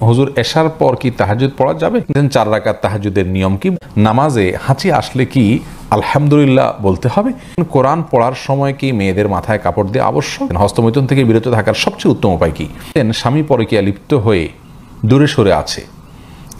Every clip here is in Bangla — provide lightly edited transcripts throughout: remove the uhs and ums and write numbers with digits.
হুজুর এশার পর কি তাহাজ্জুদ পড়া যাবে? 4 রাকাত তাহাজ্জুদের নিয়ম কি? নামাজে হাঁচি আসলে কি আলহামদুলিল্লাহ বলতে হবে? কোরআন পড়ার সময় কি মেয়েদের মাথায় কাপড় দিয়ে আবশ্যক? হস্তমৈথুন থেকে বিরত থাকার সবচেয়ে উত্তম উপায় কি? স্বামী পরকীয়া লিপ্ত হয়ে দূরে সরে আছে,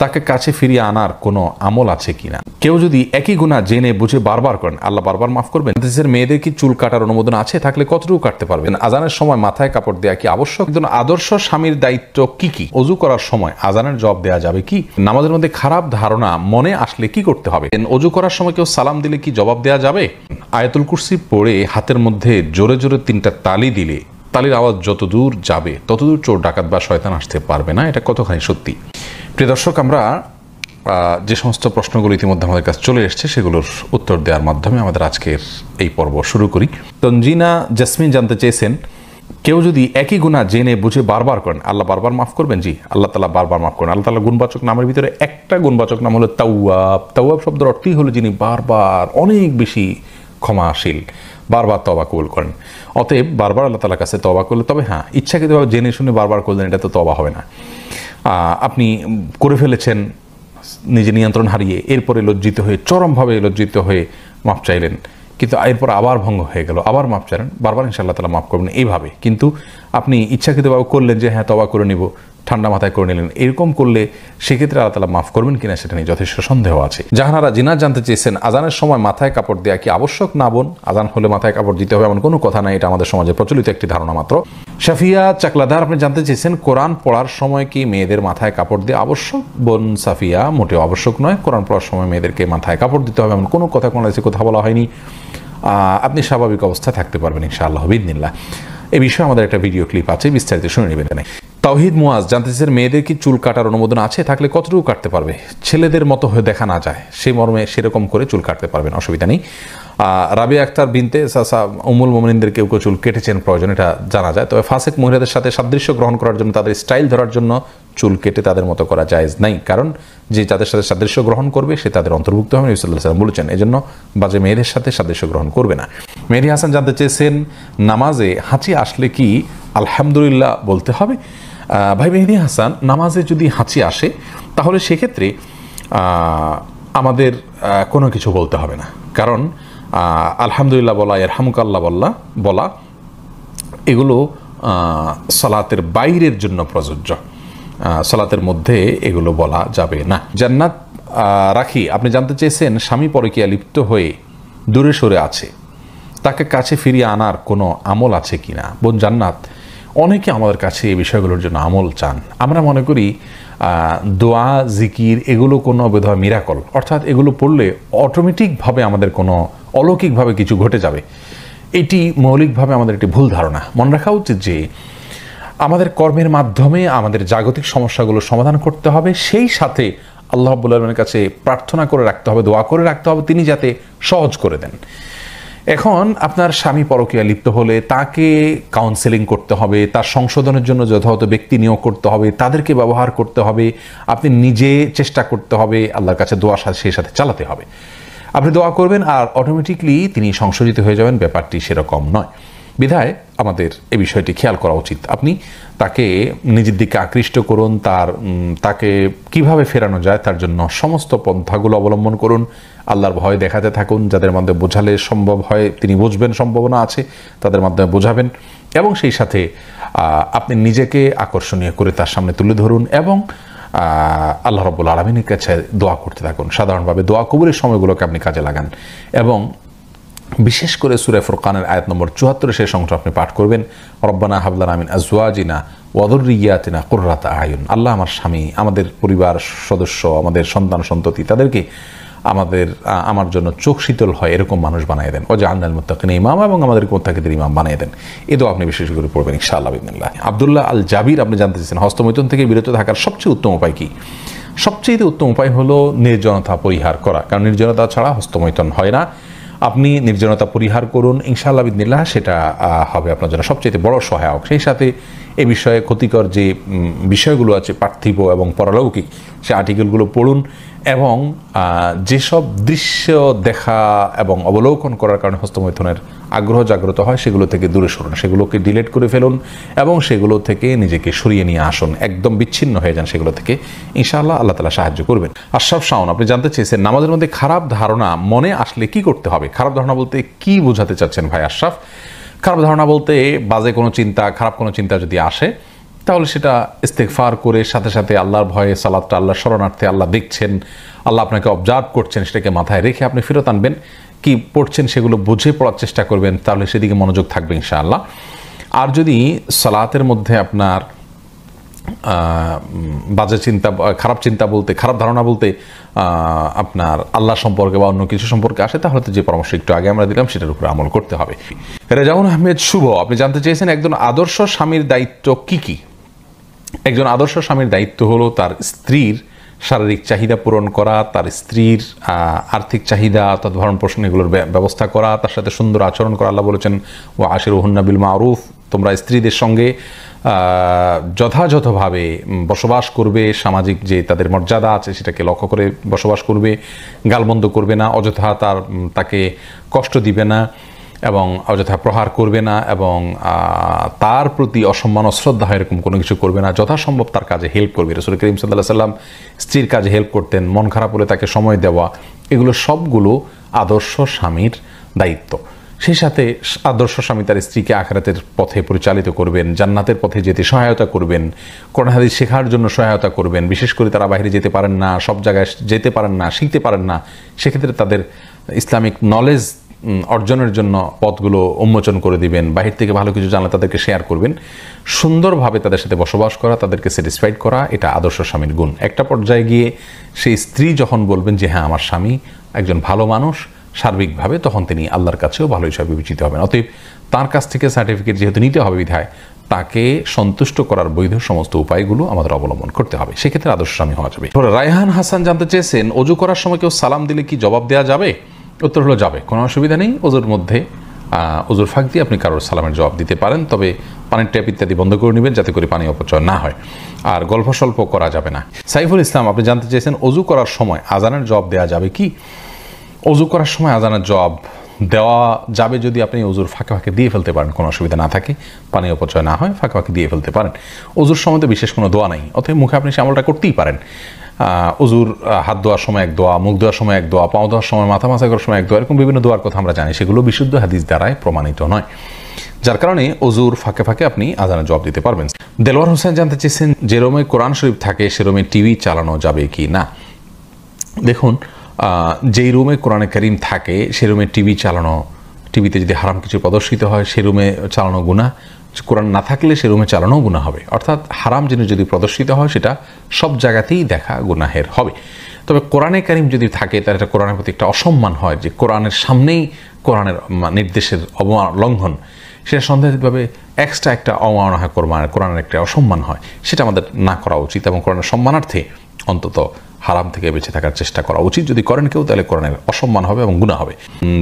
তাকে কাছে ফিরিয়ে আনার কোনো আমল আছে কিনা? কেউ যদি একই গুনাহ জেনে বুঝে বারবার করেন, আল্লাহ বারবার মাফ করবেন? মেয়েদের কি চুল কাটার অনুমোদন আছে? থাকলে কতটুকু কাটতে পারবেন? আজানের সময় মাথায় কাপড় দেওয়া কি আবশ্যক? কিন্তু আদর্শ স্বামীর দায়িত্ব কি কি? ওযু করার সময় আজানের জবাব দেওয়া যাবে কি? নামাজের মধ্যে খারাপ ধারণা মনে আসলে কি করতে হবে? ওযু করার সময় কেউ সালাম দিলে কি জবাব দেওয়া যাবে? আয়াতুল কুরসি পড়ে হাতের মধ্যে জোরে জোরে 3টা তালি দিলে তালির আওয়াজ যত দূর যাবে ততদূর চোর ডাকাত বা শয়তান আসতে পারবে না। এটা কতখানি সত্যি? প্রিয় দর্শক, আমরা যে সমস্ত প্রশ্নগুলো ইতিমধ্যে আমাদের কাছে চলে এসছে সেগুলোর উত্তর দেওয়ার মাধ্যমে আমাদের আজকের এই পর্ব শুরু করি। তঞ্জিনা জাসমিন জানতে চেয়েছেন, কেউ যদি একই গুনাহ জেনে বুঝে বারবার করেন, আল্লাহ বারবার মাফ করবেন? জি, আল্লাহ তাআলা বারবার মাফ করেন। আল্লাহ তাআলা গুণবাচক নামের ভিতরে একটা গুণবাচক নাম হলো তাওয়াব। তাওয়াব শব্দের অর্থই হলো যিনি বারবার অনেক বেশি ক্ষমাশীল, বারবার তওবা কবুল করেন। অতএব বারবার আল্লাহ তাআলার কাছে তওবা করলে, তবে হ্যাঁ, ইচ্ছাকৃতভাবে জেনে শুনে বারবার করলেন, এটা তো তওবা হবে না। আপনি করে ফেলেছেন নিজে নিয়ন্ত্রণ হারিয়ে, এরপরে লজ্জিত হয়ে, চরমভাবে লজ্জিত হয়ে মাফ চাইলেন, কিন্তু এরপর আবার ভঙ্গ হয়ে গেল, আবার মাফ চাইলেন, বারবার ইনশাআল্লাহ তাআলা মাফ করবেন এইভাবে। কিন্তু আপনি ইচ্ছাকৃতভাবে করলেন যে হ্যাঁ তওবা করে নিব, ঠান্ডা মাথায় করে নিলেন, এরকম করলে সেক্ষেত্রে আল্লাহ তাআলা মাফ করবেন কিনা সেটা নিয়ে যথেষ্ট সন্দেহ আছে। জাহানারা জিনা জানতে চেয়েছেন, আজানের সময় মাথায় কাপড় দেওয়া কি আবশ্যক? না বোন, আজান হলে মাথায় কাপড় দিতে হবে এমন কোনো কথা নাই, এটা আমাদের সমাজে প্রচলিত একটি ধারণা মাত্র। সাফিয়া চাকলাদার আপনি জানতে চেয়েছেন, কোরআন পড়ার সময় কি মেয়েদের মাথায় কাপড় দেওয়া আবশ্যক? বোন সাফিয়া, মোটেও আবশ্যক নয়। কোরআন পড়ার সময় মেয়েদেরকে মাথায় কাপড় দিতে হবে এমন কোনো কথা কথা বলা হয়নি। আপনি স্বাভাবিক অবস্থায় থাকতে পারবেন ইনশাআল্লাহ বিইذনিল্লাহ। এই বিষয়ে আমাদের একটা ভিডিও ক্লিপ আছে, বিস্তারিত শুনে নেবেন। তাওহিদ মুয়াজ জানতে চেয়েছেন, মেয়েদের কি চুল কাটার অনুমোদন আছে? থাকলে কতটুকু কাটতে পারবে? ছেলেদের মতো হয়ে দেখা না যায় সেই মর্মে সেরকম করে চুল কাটতে পারবেন, অসুবিধা নেই। রাবিয়া আক্তার বিনতে সাসা উম্মুল মুমিনিনদের কেউ কেউ চুল কেটেছেন, প্রয়োজন এটা জানা যায়। তবে ফাসেক মহিলাদের সাথে সাদৃশ্য গ্রহণ করার জন্য, তাদের স্টাইল ধরার জন্য চুল কেটে তাদের মতো করা জায়েজ নাই, কারণ যে যাদের সাথে সাদৃশ্য গ্রহণ করবে সে তাদের অন্তর্ভুক্ত হবে, নবী সাল্লাল্লাহু আলাইহি ওয়াসাল্লাম বলেছেন। এজন্য বাজে মেয়েদের সাথে সাদৃশ্য গ্রহণ করবে না। মেহেদী হাসান জানতে চেয়েছেন, নামাজে হাঁচি আসলে কি আলহামদুলিল্লাহ বলতে হবে? ভাই মেহেদী হাসান, নামাজে যদি হাঁচি আসে তাহলে সেক্ষেত্রে আমাদের কোনো কিছু বলতে হবে না, কারণ আলহামদুলিল্লাহ বলা, ইরহামুকাল্লাহ বলা এগুলো সালাতের বাইরের জন্য প্রযোজ্য, সালাতের মধ্যে এগুলো বলা যাবে না। জান্নাত রাখি আপনি জানতে চেয়েছেন, স্বামী পরকীয়া লিপ্ত হয়ে দূরে সরে আছে, তাকে কাছে ফিরিয়ে আনার কোনো আমল আছে কিনা? বোন জান্নাত, অনেকে আমাদের কাছে এই বিষয়গুলোর জন্য আমল চান। আমরা মনে করি দোয়া, জিকির এগুলো কোনো বোধহয় মিরাকল, অর্থাৎ এগুলো পড়লে অটোমেটিকভাবে আমাদের কোনো অলৌকিকভাবে কিছু ঘটে যাবে। এটি মৌলিকভাবে আমাদের একটি ভুল ধারণা। মনে রাখা উচিত যে আমাদের কর্মের মাধ্যমে আমাদের জাগতিক সমস্যাগুলো সমাধান করতে হবে, সেই সাথে আল্লাহ রাব্বুল আলামিনের কাছে প্রার্থনা করে রাখতে হবে, দোয়া করে রাখতে হবে তিনি যাতে সহজ করে দেন। এখন আপনার স্বামী পরকীয়া লিপ্ত হলে তাকে কাউন্সেলিং করতে হবে, তার সংশোধনের জন্য যথাযথ ব্যক্তি নিয়োগ করতে হবে, তাদেরকে ব্যবহার করতে হবে, আপনি নিজে চেষ্টা করতে হবে, আল্লাহর কাছে দোয়া সেই সাথে চালাতে হবে। আপনি দোয়া করবেন আর অটোমেটিকলি তিনি সংশোধিত হয়ে যাবেন, ব্যাপারটি সেরকম নয়। বিধায় আমাদের এই বিষয়টি খেয়াল করা উচিত। আপনি তাকে নিজের দিকে আকৃষ্ট করুন, তাকে কিভাবে ফেরানো যায় তার জন্য সমস্ত পন্থাগুলো অবলম্বন করুন, আল্লাহর ভয় দেখাতে থাকুন, যাদের মাধ্যমে বোঝালে সম্ভব হয় তিনি বুঝবেন, সম্ভাবনা আছে তাদের মাধ্যমে বোঝাবেন, এবং সেই সাথে আপনি নিজেকে আকর্ষণীয় করে তার সামনে তুলে ধরুন এবং আল্লাহ রাব্বুল আলামিনের কাছে দোয়া করতে থাকুন। সাধারণভাবে দোয়া কবুলের সময়গুলোকে আপনি কাজে লাগান এবং বিশেষ করে সূরা ফুরকানের আয়াত নম্বর 74 সেই সংখ্যা আপনি পাঠ করবেন, রব্বানা হাব লানা মিন আজওয়াজিনা ওয়া যুররিয়াতিনা কুররাতা আয়ুন। আল্লাহ আমার স্বামী, আমাদের পরিবার সদস্য, আমাদের সন্তান সন্ততি তাদেরকে আমার জন্য চোখ শীতল হয় এরকম মানুষ বানিয়ে দেন। ওয়াজআলনাল মুত্তাকিনা ইমামা, এবং আমাদেরকে মুত্তাকিদের ইমাম বানিয়ে দেন। এই দোয়া আপনি বিশেষ করে পড়বেন ইনশাআল্লাহ বিইذনিল্লাহ। আব্দুল্লাহ আল জাবির আপনি জানতে চাইছেন, হস্তমৈথুন থেকে বিরত থাকার সবচেয়ে উত্তম উপায় কি? সবচেয়ে উত্তম উপায় হলো নির্জনতা পরিহার করা, কারণ নির্জনতা ছাড়া হস্তমৈথুন হয় না। আপনি নির্জনতা পরিহার করুন ইনশাআল্লাহ বিইذনিল্লাহ, সেটা হবে আপনার জন্য সবচেয়ে বড় সহায়ক। সেই সাথে এ বিষয়ে ক্ষতিকর যে বিষয়গুলো আছে পার্থিব এবং পরলৌকিক, সে আর্টিকেলগুলো পড়ুন এবং যেসব দৃশ্য দেখা এবং অবলোকন করার কারণে হস্তমৈথুনের আগ্রহ জাগ্রত হয় সেগুলো থেকে দূরে সরুন, সেগুলোকে ডিলিট করে ফেলুন এবং সেগুলো থেকে নিজেকে সরিয়ে নিয়ে আসুন, একদম বিচ্ছিন্ন হয়ে যান সেগুলো থেকে। ইনশাআল্লাহ আল্লাহ তাআলা সাহায্য করবেন। আশরাফ শাওন, আপনি জানতে চেয়েছেন নামাজের মধ্যে খারাপ ধারণা মনে আসলে কি করতে হবে? খারাপ ধারণা বলতে কি বোঝাতে চাচ্ছেন ভাই আশরাফ? খারাপ ধারণা বলতে বাজে কোনো চিন্তা, খারাপ কোনো চিন্তা যদি আসে তাহলে সেটা ইস্তেগফার করে সাথে সাথে আল্লাহর ভয়ে সালাতটা আল্লাহর শরণার্থে, আল্লাহ দেখছেন, আল্লাহ আপনাকে অবজার্ভ করছেন, সেটাকে মাথায় রেখে আপনি ফেরত আনবেন। কি পড়ছেন সেগুলো বুঝে পড়ার চেষ্টা করবেন, তাহলে সেদিকে মনোযোগ থাকবে ইনশাআল্লাহ। আর যদি সালাতের মধ্যে আপনার বাজে চিন্তা, খারাপ চিন্তা বলতে, খারাপ ধারণা বলতে আপনার আল্লাহ সম্পর্কে বা অন্য কিছু সম্পর্কে আসে, তাহলে তো যে পরামর্শ একটু আগে আমরা দিলাম সেটার উপরে আমল করতে হবে। রেজাউল আহমেদ শুভ, আপনি জানতে চেয়েছেন একজন আদর্শ স্বামীর দায়িত্ব কি কি? একজন আদর্শ স্বামীর দায়িত্ব হলো তার স্ত্রীর শারীরিক চাহিদা পূরণ করা, তার স্ত্রীর আর্থিক চাহিদা অর্থাৎ ভরণ পোষণ এগুলোর ব্যবস্থা করা, তার সাথে সুন্দর আচরণ করা। আল্লাহ বলেছেন ওয়া আশিরুহুন্না বিল মারুফ, তোমরা স্ত্রীদের সঙ্গে যথাযথভাবে বসবাস করবে, সামাজিক যে তাদের মর্যাদা আছে সেটাকে লক্ষ্য করে বসবাস করবে, গালমন্দ করবে না, অযথা তাকে কষ্ট দিবে না এবং অযথা প্রহার করবে না এবং তার প্রতি অসম্মান অশ্রদ্ধা হয় এরকম কোনো কিছু করবে না, যথাসম্ভব তার কাজে হেল্প করবে। রাসূল করিম সাল্লাল্লাহু আলাইহি সাল্লাম স্ত্রীর কাজে হেল্প করতেন, মন খারাপ হলে তাকে সময় দেওয়া, এগুলো সবগুলো আদর্শ স্বামীর দায়িত্ব। সেই সাথে আদর্শ স্বামী তার স্ত্রীকে আখিরাতের পথে পরিচালিত করবেন, জান্নাতের পথে যেতে সহায়তা করবেন, কোরআন হাদিস শেখার জন্য সহায়তা করবেন। বিশেষ করে তারা বাইরে যেতে পারেন না, সব জায়গায় যেতে পারেন না, শিখতে পারেন না, সেক্ষেত্রে তাদের ইসলামিক নলেজ অর্জনের জন্য পথগুলো উন্মোচন করে দিবেন, বাহির থেকে ভালো কিছু জানলে তাদেরকে শেয়ার করবেন। সুন্দরভাবে তাদের সাথে বসবাস করা, তাদেরকে স্যাটিসফাইড করা, এটা আদর্শ স্বামীর গুণ। একটা পর্যায়ে গিয়ে সেই স্ত্রী যখন বলবেন যে হ্যাঁ আমার স্বামী একজন ভালো মানুষ সার্বিকভাবে, তখন তিনি আল্লাহর কাছেও ভালো হিসাবে বিবেচিত হবেন। অতএব তার কাছ থেকে সার্টিফিকেট যেহেতু নিতে হবে বিধায় তাকে সন্তুষ্ট করার বৈধ সমস্ত উপায়গুলো আমাদের অবলম্বন করতে হবে, সেক্ষেত্রে আদর্শ স্বামী হওয়া যাবে। রায়হান হাসান জানতে চেয়েছেন অজু করার সময় কেউ সালাম দিলে কি জবাব দেওয়া যাবে? উত্তর হলো যাবে, কোনো অসুবিধা নেই। অজুর মধ্যে অজুর ফাঁক দিয়ে আপনি কারোর সালামের জবাব দিতে পারেন, তবে পানির ট্যাপ ইত্যাদি বন্ধ করে নেবেন যাতে করে পানি অপচয় না হয়, আর গল্প স্বল্প করা যাবে না। সাইফুল ইসলাম, আপনি জানতে চেয়েছেন অজু করার সময় আজানের জবাব দেওয়া যাবে কি? অজু করার সময় আজানের জবাব দেওয়া যাবে যদি আপনি অজুর ফাঁকে ফাঁকে দিয়ে ফেলতে পারেন, কোনো অসুবিধা না থাকে, পানি অপচয় না হয়, ফাঁকে ফাঁকে দিয়ে ফেলতে পারেন। অজুর সময় তো বিশেষ কোনো দোয়া নাই, অতএব মুখে আপনি সে আমলটা করতেই পারেন। অজুর হাত ধোয়ার সময় এক দোয়া, মুখ ধোয়ার সময় এক দোয়া, পাও ধোয়ার সময়, মাথা মাসা করার সময় এক দোয়া, এরকম বিভিন্ন দোয়ার কথা আমরা জানি, সেগুলো বিশুদ্ধ হাদিস দ্বারাই প্রমাণিত নয়, যার কারণে অজুর ফাঁকে ফাঁকে আপনি আজানের জবাব দিতে পারবেন। দেলোয়ার হোসেন জানতে চেয়েছেন যে রুমে কোরআন শরীফ থাকে সে রুমে টিভি চালানো যাবে কি না? দেখুন, যেই রুমে কোরআনে কারীম থাকে সে রুমে টিভি চালানো, টিভিতে যদি হারাম কিছু প্রদর্শিত হয় সে রুমে চালানো গুনাহ, কোরআন না থাকলে সে রুমে চালানো গুনাহ হবে। অর্থাৎ হারাম জিনিস যদি প্রদর্শিত হয় সেটা সব জায়গাতেই দেখা গুনাহের হবে। তবে কোরআনে কারীম যদি থাকে তাহলে এটা কোরআনের প্রতি একটা অসম্মান হয়, যে কোরআনের সামনেই কোরআনের নির্দেশের লঙ্ঘন, সেটা সন্দেহভাবে এক্সট্রা একটা অবমাননা হয়, কোরআনের একটা অসম্মান হয়, সেটা আমাদের না করা উচিত এবং কোরআনের সম্মানার্থে অন্তত হারাম থেকে বেঁচে থাকার চেষ্টা করা উচিত। যদি করেন কেউ তাহলে কোরআনের অসম্মান হবে এবং গুনাহ হবে।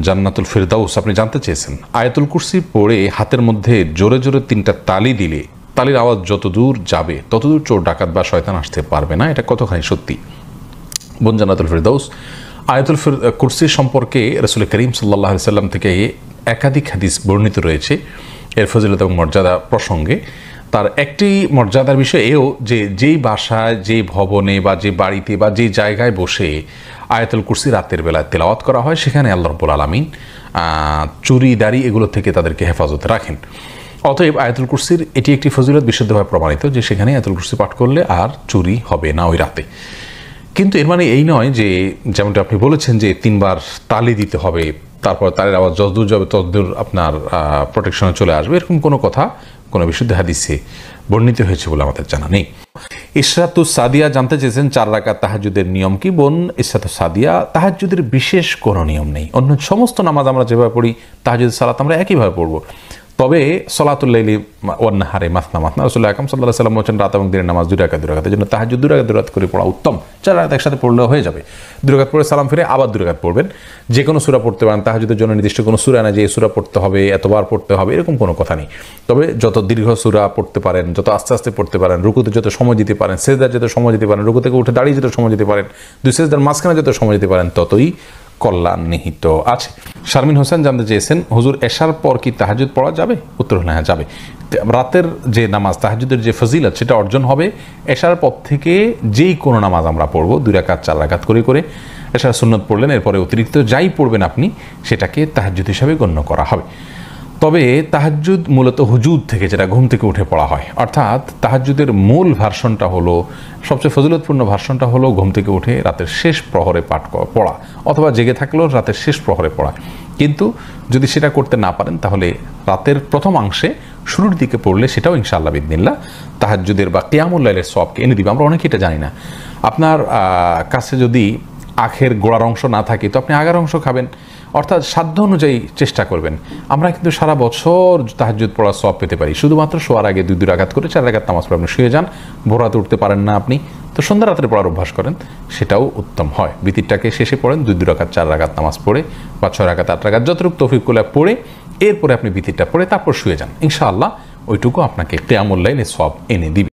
জান্নাতুল ফিরদাউস, আপনি জানতে চেয়েছেন আয়াতুল কুরসি পড়ে হাতের মধ্যে জোরে জোরে 3টা তালি দিলে তালির আওয়াজ যত দূর যাবে ততদূর চোর ডাকাত বা শয়তান আসতে পারবে না, এটা কতখানি সত্যি? বোন জান্নাতুল ফিরদাউস, আয়াতুল কুরসি সম্পর্কে রাসূল করিম সাল্লাল্লাহু আলাইহি সাল্লাম থেকে একাধিক হাদিস বর্ণিত রয়েছে এর ফজিলত এবং মর্যাদা প্রসঙ্গে। তার একটি মর্যাদার বিষয় এও যে যেই বাসায়, যে ভবনে বা যে বাড়িতে বা যে জায়গায় বসে আয়াতুল কুরসি রাতের বেলায় তেলাওয়াত করা হয় সেখানে আল্লাহ রাব্বুল আলামিন চুরি দাড়ি এগুলো থেকে তাদেরকে হেফাজতে রাখেন। অতএব আয়াতুল কুরসির এটি একটি ফজিলত বিশুদ্ধভাবে প্রমাণিত যে সেখানে আয়াতুল কুরসি পাঠ করলে আর চুরি হবে না ওই রাতে। কিন্তু এর মানে এই নয় যে যেমনটা আপনি বলেছেন যে 3বার তালি দিতে হবে, তারপর তালের আওয়াজ যতদূর যাবে ততদূর আপনার প্রোটেকশনে চলে আসবে, এরকম কোনো কথা কোনো বিশুদ্ধ হাদিসে বর্ণিত হয়েছে বলে আমাদের জানা নেই। ইশরাতুস সাদিয়া জানতে চেয়েছেন 4 রাকাত তাহাজ্জুদের নিয়ম কি? বোন ইশরাতুস সাদিয়া, তাহাজ্জুদের বিশেষ কোনো নিয়ম নেই, অন্য সমস্ত নামাজ আমরা যেভাবে পড়ি তাহাজ্জুদের সালাত আমরা একইভাবে পড়ব। তবে সলাতুল লাইলি ওয়ান নাহারে মাসনা মাসনা রাসূলুল্লাহ আকরাম সাল্লাল্লাহু আলাইহি ওয়াসাল্লাম বলেছেন রাত এবং দিনের নামাজ 2 রাকাত 2 রাকাত, এজন্য তাহাজ্জুদ 2 রাকাত 2 রাকাত করে পড়া উত্তম। 4 রাকাত একসাথে পড়লেও হয়ে যাবে। 2 রাকাত পড়ে সালাম ফিরে আবার 2 রাকাত পড়বেন। যে কোনো সূরা পড়তে পারেন, তাহাজ্জুদের জন্য নির্দিষ্ট কোনো সূরা না যে এই সূরা পড়তে হবে, এতবার পড়তে হবে, এরকম কোনো কথা নেই। তবে যত দীর্ঘ সূরা পড়তে পারেন, যত আস্তে আস্তে পড়তে পারেন, রুকুতে যত সময় দিতে পারেন, সিজদায় যত সময় দিতে পারেন, রুকু থেকে উঠে দাঁড়িয়ে যত সময় দিতে পারেন, 2 সিজদার মাঝখানে যত সময় দিতে পারেন, ততই কল্যাণ নিহিত আছে। শারমিন হোসেন জানতে চেয়েছেন, হুজুর এশার পর কি তাহাজ্জুদ পড়া যাবে? উত্তর হলো হ্যাঁ, যাবে। রাতের যে নামাজ তাহাজ্জুদের যে ফজিলত সেটা অর্জন হবে এশার পর থেকে। যেই কোনো নামাজ আমরা পড়বো 2 রাকাত 4 রাকাত করে করে, এশার সুন্নত পড়লেন, এরপরে অতিরিক্ত যাই পড়বেন আপনি সেটাকে তাহাজ্জুদ হিসাবে গণ্য করা হবে। তবে তাহাজ্জুদ মূলত হুজুদ থেকে, যেটা ঘুম থেকে উঠে পড়া হয়, অর্থাৎ তাহাজ্জুদের মূল ভার্সনটা হলো, সবচেয়ে ফজিলতপূর্ণ ভার্সনটা হলো ঘুম থেকে উঠে রাতের শেষ প্রহরে পাঠ পড়া, অথবা জেগে থাকলেও রাতের শেষ প্রহরে পড়া। কিন্তু যদি সেটা করতে না পারেন তাহলে রাতের প্রথমাংশে শুরুর দিকে পড়লে সেটাও ইনশাআল্লাহ বিদিনিল্লাহ তাহাজ্জুদের বা কিয়ামুল লাইলের সওয়াবকে এনে দিবে। আমরা অনেকে এটা জানি না। আপনার কাছে যদি আখের গোড়ার অংশ না থাকে তো আপনি আগার অংশ খাবেন, অর্থাৎ সাধ্য অনুযায়ী চেষ্টা করবেন। আমরা কিন্তু সারা বছর তাহাজ্জুদ পড়ার সওয়াব পেতে পারি, শুধুমাত্র শোয়ার আগে 2 রাকাত করে 4 রাকাত নামাজ পড়ে আপনি শুয়ে যান। ভোর রাতে উঠতে পারেন না আপনি, তো সন্ধ্যা রাত্রে পড়ার অভ্যাস করেন, সেটাও উত্তম হয়। বিতিরটাকে শেষে পড়েন, 2 রাকাত 4 রাকাত নামাজ পড়ে বা 6 রাকাত 8 রাকাত যতটুকু তৌফিক করলে পড়ে, এরপরে আপনি বিতিরটা পড়ে তারপর শুয়ে যান। ইনশাআল্লাহ ওইটুকু আপনাকে কিয়ামুল লাইলের সওয়াব এনে দিবে।